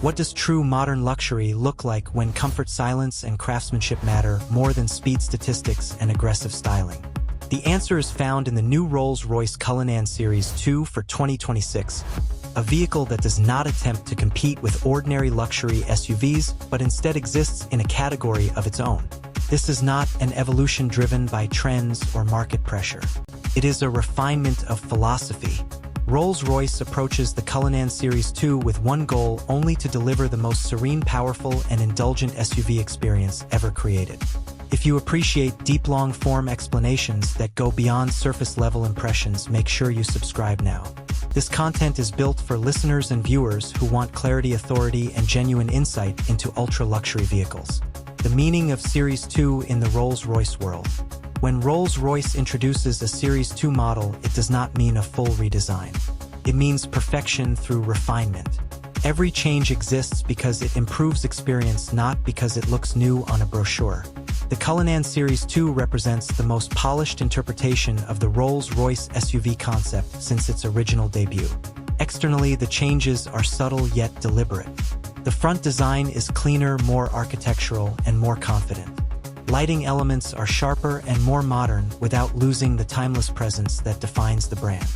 What does true modern luxury look like when comfort, silence, and craftsmanship matter more than speed statistics and aggressive styling? The answer is found in the new Rolls-Royce Cullinan Series II for 2026, a vehicle that does not attempt to compete with ordinary luxury SUVs but instead exists in a category of its own. This is not an evolution driven by trends or market pressure. It is a refinement of philosophy. Rolls-Royce approaches the Cullinan Series II with one goal: only to deliver the most serene, powerful, and indulgent SUV experience ever created. If you appreciate deep, long-form explanations that go beyond surface-level impressions, make sure you subscribe now. This content is built for listeners and viewers who want clarity, authority, and genuine insight into ultra-luxury vehicles. The meaning of Series II in the Rolls-Royce world. When Rolls-Royce introduces a Series II model, it does not mean a full redesign. It means perfection through refinement. Every change exists because it improves experience, not because it looks new on a brochure. The Cullinan Series II represents the most polished interpretation of the Rolls-Royce SUV concept since its original debut. Externally, the changes are subtle yet deliberate. The front design is cleaner, more architectural, and more confident. Lighting elements are sharper and more modern without losing the timeless presence that defines the brand.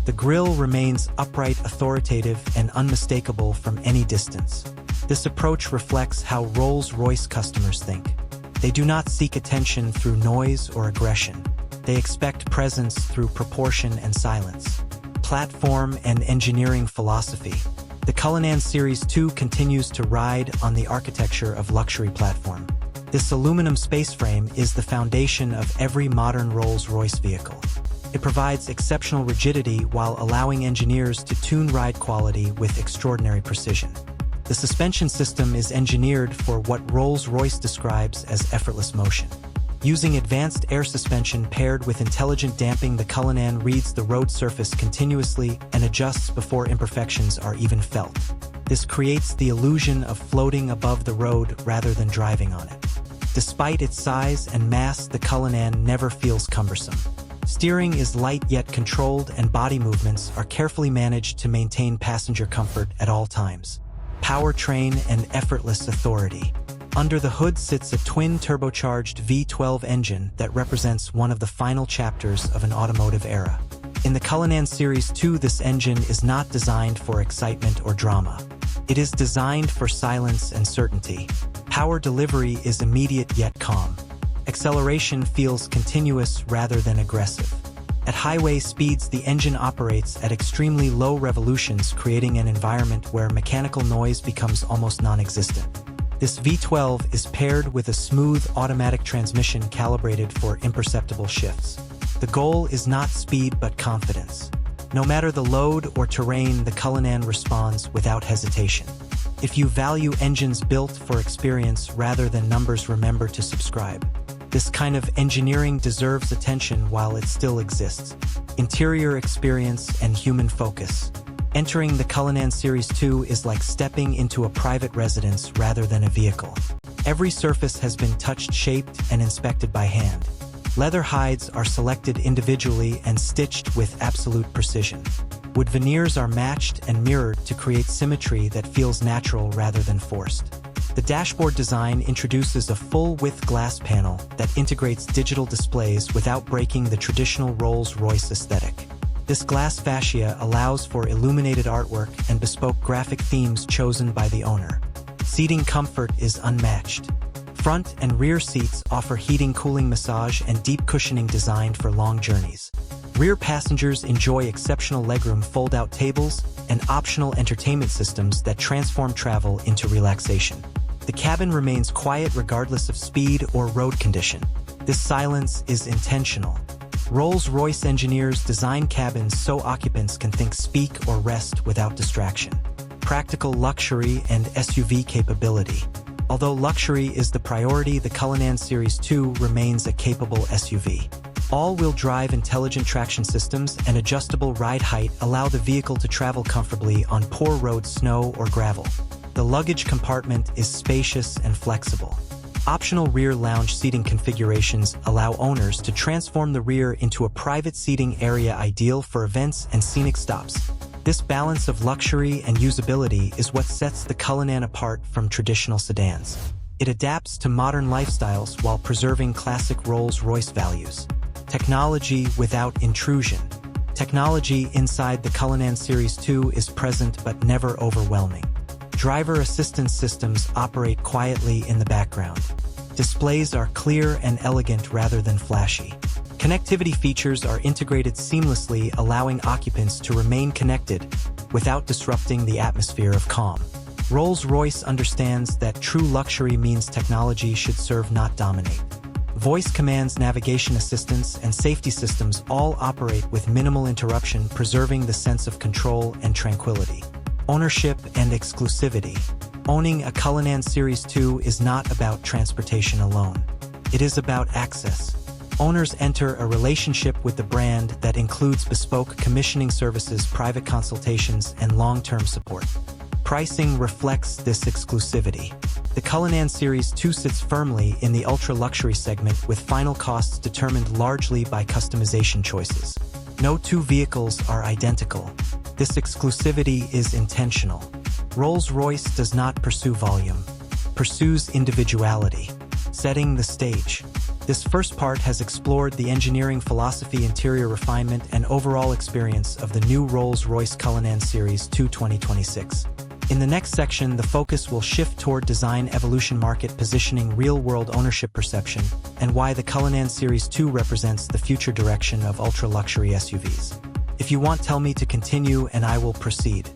The grille remains upright, authoritative, and unmistakable from any distance. This approach reflects how Rolls-Royce customers think. They do not seek attention through noise or aggression. They expect presence through proportion and silence. Platform and engineering philosophy. The Cullinan Series II continues to ride on the architecture of luxury platform. This aluminum space frame is the foundation of every modern Rolls-Royce vehicle. It provides exceptional rigidity while allowing engineers to tune ride quality with extraordinary precision. The suspension system is engineered for what Rolls-Royce describes as effortless motion. Using advanced air suspension paired with intelligent damping, the Cullinan reads the road surface continuously and adjusts before imperfections are even felt. This creates the illusion of floating above the road rather than driving on it. Despite its size and mass, the Cullinan never feels cumbersome. Steering is light yet controlled, and body movements are carefully managed to maintain passenger comfort at all times. Powertrain and effortless authority. Under the hood sits a twin-turbocharged V12 engine that represents one of the final chapters of an automotive era. In the Cullinan Series II, this engine is not designed for excitement or drama. It is designed for silence and certainty. Power delivery is immediate yet calm. Acceleration feels continuous rather than aggressive. At highway speeds, the engine operates at extremely low revolutions, creating an environment where mechanical noise becomes almost non-existent. This V12 is paired with a smooth automatic transmission calibrated for imperceptible shifts. The goal is not speed but confidence. No matter the load or terrain, the Cullinan responds without hesitation. If you value engines built for experience rather than numbers, remember to subscribe. This kind of engineering deserves attention while it still exists. Interior experience and human focus. Entering the Cullinan Series II is like stepping into a private residence rather than a vehicle. Every surface has been touched, shaped, and inspected by hand. Leather hides are selected individually and stitched with absolute precision. Wood veneers are matched and mirrored to create symmetry that feels natural rather than forced. The dashboard design introduces a full-width glass panel that integrates digital displays without breaking the traditional Rolls-Royce aesthetic. This glass fascia allows for illuminated artwork and bespoke graphic themes chosen by the owner. Seating comfort is unmatched. Front and rear seats offer heating, cooling, massage, and deep cushioning designed for long journeys. Rear passengers enjoy exceptional legroom, fold-out tables, and optional entertainment systems that transform travel into relaxation. The cabin remains quiet regardless of speed or road condition. This silence is intentional. Rolls-Royce engineers design cabins so occupants can think, speak, or rest without distraction. Practical luxury and SUV capability. Although luxury is the priority, the Cullinan Series II remains a capable SUV. All-wheel drive, intelligent traction systems, and adjustable ride height allow the vehicle to travel comfortably on poor roads, snow, or gravel. The luggage compartment is spacious and flexible. Optional rear lounge seating configurations allow owners to transform the rear into a private seating area ideal for events and scenic stops. This balance of luxury and usability is what sets the Cullinan apart from traditional sedans. It adapts to modern lifestyles while preserving classic Rolls-Royce values. Technology without intrusion. Technology inside the Cullinan Series II is present but never overwhelming. Driver assistance systems operate quietly in the background. Displays are clear and elegant rather than flashy. Connectivity features are integrated seamlessly, allowing occupants to remain connected without disrupting the atmosphere of calm. Rolls-Royce understands that true luxury means technology should serve, not dominate. Voice commands, navigation assistance, and safety systems all operate with minimal interruption, preserving the sense of control and tranquility. Ownership and exclusivity. Owning a Cullinan Series II is not about transportation alone. It is about access. Owners enter a relationship with the brand that includes bespoke commissioning services, private consultations, and long-term support. Pricing reflects this exclusivity. The Cullinan Series II sits firmly in the ultra-luxury segment, with final costs determined largely by customization choices. No two vehicles are identical. This exclusivity is intentional. Rolls-Royce does not pursue volume, pursues individuality, setting the stage. This first part has explored the engineering philosophy, interior refinement, and overall experience of the new Rolls-Royce Cullinan Series II 2026. In the next section, the focus will shift toward design evolution, market positioning, real-world ownership perception, and why the Cullinan Series II represents the future direction of ultra-luxury SUVs. If you want, tell me to continue and I will proceed.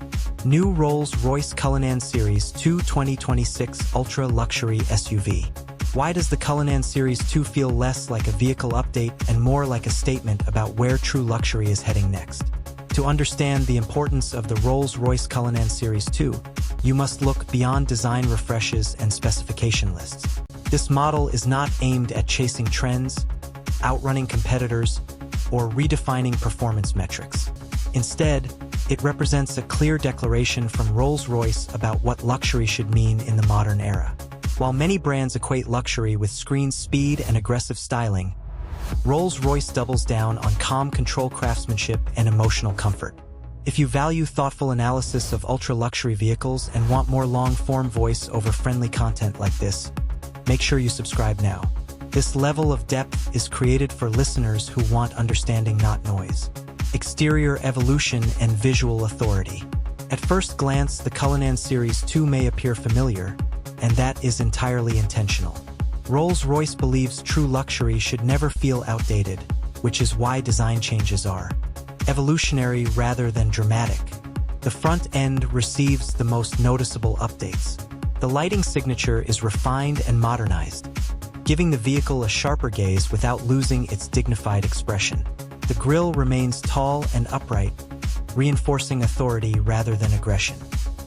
New Rolls-Royce Cullinan Series II 2026 ultra-luxury SUV. Why does the Cullinan Series II feel less like a vehicle update and more like a statement about where true luxury is heading next? To understand the importance of the Rolls-Royce Cullinan Series II, you must look beyond design refreshes and specification lists. This model is not aimed at chasing trends, outrunning competitors, or redefining performance metrics. Instead, it represents a clear declaration from Rolls-Royce about what luxury should mean in the modern era. While many brands equate luxury with screen speed and aggressive styling, Rolls-Royce doubles down on calm control, craftsmanship, and emotional comfort. If you value thoughtful analysis of ultra-luxury vehicles and want more long-form voice-over-friendly content like this, make sure you subscribe now. This level of depth is created for listeners who want understanding, not noise. Exterior evolution and visual authority. At first glance, the Cullinan Series II may appear familiar, and that is entirely intentional. Rolls-Royce believes true luxury should never feel outdated, which is why design changes are evolutionary rather than dramatic. The front end receives the most noticeable updates. The lighting signature is refined and modernized, giving the vehicle a sharper gaze without losing its dignified expression. The grille remains tall and upright, reinforcing authority rather than aggression.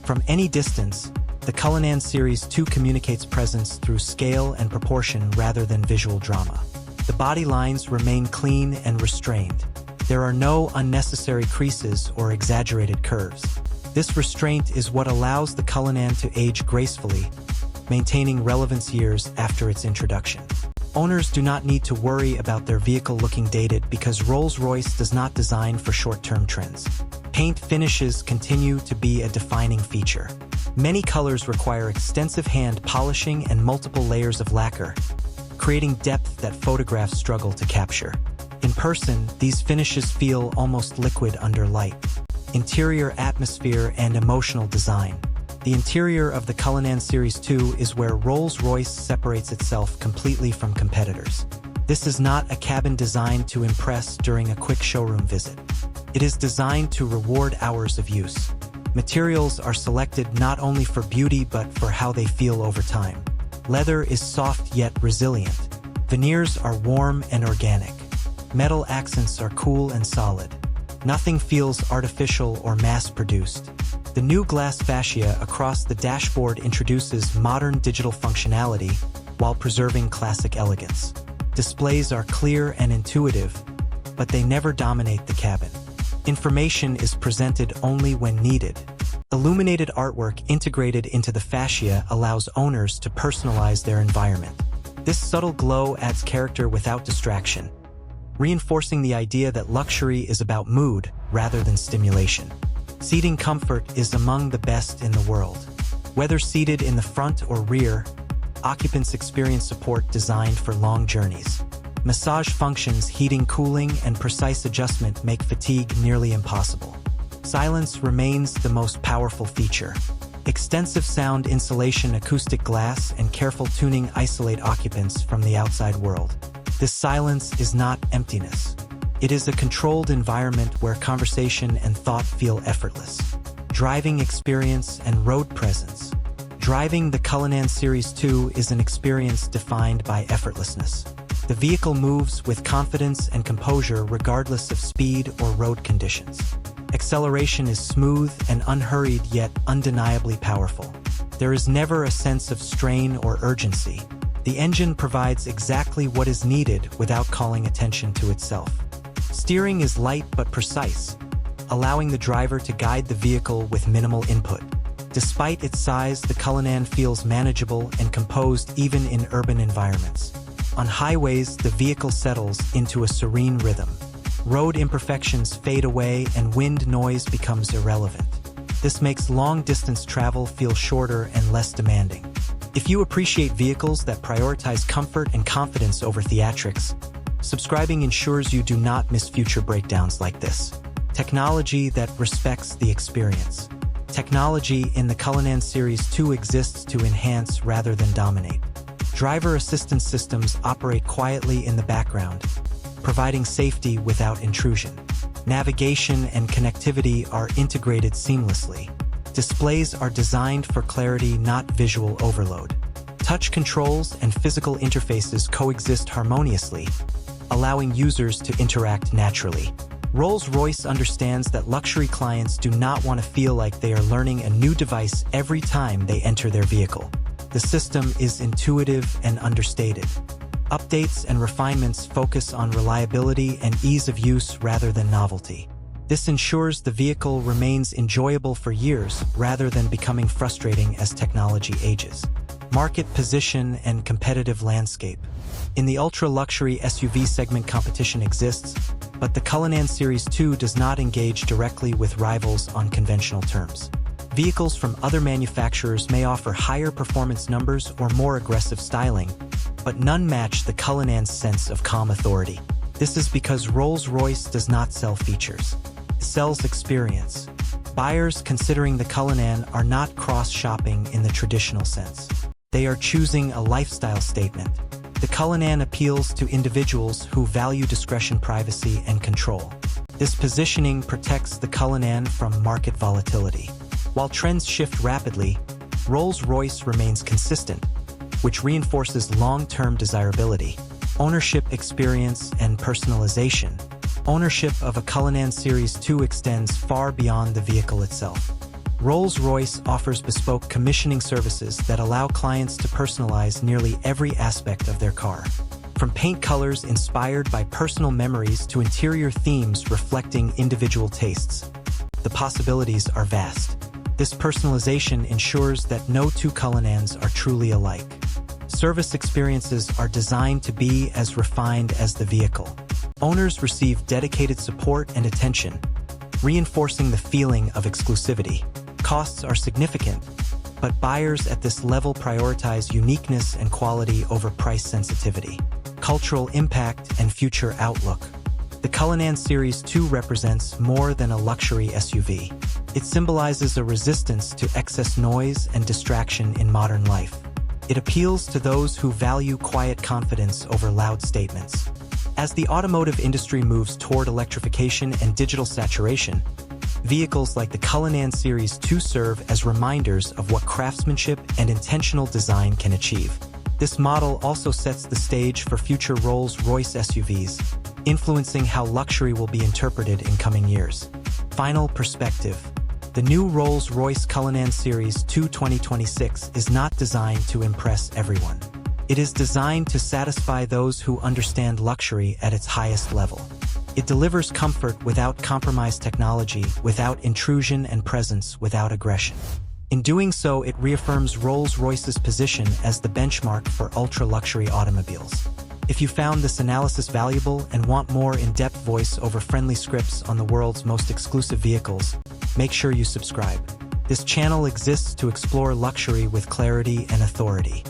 From any distance, the Cullinan Series II communicates presence through scale and proportion rather than visual drama. The body lines remain clean and restrained. There are no unnecessary creases or exaggerated curves. This restraint is what allows the Cullinan to age gracefully, maintaining relevance years after its introduction. Owners do not need to worry about their vehicle looking dated because Rolls-Royce does not design for short-term trends. Paint finishes continue to be a defining feature. Many colors require extensive hand polishing and multiple layers of lacquer, creating depth that photographs struggle to capture. In person, these finishes feel almost liquid under light. Interior atmosphere and emotional design. The interior of the Cullinan Series II is where Rolls-Royce separates itself completely from competitors. This is not a cabin designed to impress during a quick showroom visit. It is designed to reward hours of use. Materials are selected not only for beauty but for how they feel over time. Leather is soft yet resilient. Veneers are warm and organic. Metal accents are cool and solid. Nothing feels artificial or mass-produced. The new glass fascia across the dashboard introduces modern digital functionality while preserving classic elegance. Displays are clear and intuitive, but they never dominate the cabin. Information is presented only when needed. Illuminated artwork integrated into the fascia allows owners to personalize their environment. This subtle glow adds character without distraction, reinforcing the idea that luxury is about mood rather than stimulation. Seating comfort is among the best in the world. Whether seated in the front or rear, occupants experience support designed for long journeys. Massage functions, heating, cooling, and precise adjustment make fatigue nearly impossible. Silence remains the most powerful feature. Extensive sound insulation, acoustic glass, and careful tuning isolate occupants from the outside world. This silence is not emptiness. It is a controlled environment where conversation and thought feel effortless. Driving experience and road presence. Driving the Cullinan Series II is an experience defined by effortlessness. The vehicle moves with confidence and composure regardless of speed or road conditions. Acceleration is smooth and unhurried, yet undeniably powerful. There is never a sense of strain or urgency. The engine provides exactly what is needed without calling attention to itself. Steering is light but precise, allowing the driver to guide the vehicle with minimal input. Despite its size, the Cullinan feels manageable and composed even in urban environments. On highways, the vehicle settles into a serene rhythm. Road imperfections fade away and wind noise becomes irrelevant. This makes long-distance travel feel shorter and less demanding. If you appreciate vehicles that prioritize comfort and confidence over theatrics, subscribing ensures you do not miss future breakdowns like this. Technology that respects the experience. Technology in the Cullinan Series II exists to enhance rather than dominate. Driver assistance systems operate quietly in the background, providing safety without intrusion. Navigation and connectivity are integrated seamlessly. Displays are designed for clarity, not visual overload. Touch controls and physical interfaces coexist harmoniously, allowing users to interact naturally. Rolls-Royce understands that luxury clients do not want to feel like they are learning a new device every time they enter their vehicle. The system is intuitive and understated. Updates and refinements focus on reliability and ease of use rather than novelty. This ensures the vehicle remains enjoyable for years rather than becoming frustrating as technology ages. Market position and competitive landscape. In the ultra-luxury SUV segment, competition exists, but the Cullinan Series II does not engage directly with rivals on conventional terms. Vehicles from other manufacturers may offer higher performance numbers or more aggressive styling, but none match the Cullinan's sense of calm authority. This is because Rolls-Royce does not sell features. It sells experience. Buyers considering the Cullinan are not cross-shopping in the traditional sense. They are choosing a lifestyle statement. The Cullinan appeals to individuals who value discretion, privacy, and control. This positioning protects the Cullinan from market volatility. While trends shift rapidly, Rolls-Royce remains consistent, which reinforces long-term desirability. Ownership experience and personalization. Ownership of a Cullinan Series II extends far beyond the vehicle itself. Rolls-Royce offers bespoke commissioning services that allow clients to personalize nearly every aspect of their car. From paint colors inspired by personal memories to interior themes reflecting individual tastes, the possibilities are vast. This personalization ensures that no two Cullinans are truly alike. Service experiences are designed to be as refined as the vehicle. Owners receive dedicated support and attention, reinforcing the feeling of exclusivity. Costs are significant, but buyers at this level prioritize uniqueness and quality over price sensitivity. Cultural impact and future outlook. The Cullinan Series II represents more than a luxury SUV. It symbolizes a resistance to excess noise and distraction in modern life. It appeals to those who value quiet confidence over loud statements. As the automotive industry moves toward electrification and digital saturation, vehicles like the Cullinan Series II serve as reminders of what craftsmanship and intentional design can achieve. This model also sets the stage for future Rolls-Royce SUVs, influencing how luxury will be interpreted in coming years. Final perspective. The new Rolls-Royce Cullinan Series II 2026 is not designed to impress everyone. It is designed to satisfy those who understand luxury at its highest level. It delivers comfort without compromise, technology without intrusion, and presence without aggression. In doing so, it reaffirms Rolls-Royce's position as the benchmark for ultra-luxury automobiles. If you found this analysis valuable and want more in-depth voice-over friendly scripts on the world's most exclusive vehicles, make sure you subscribe. This channel exists to explore luxury with clarity and authority.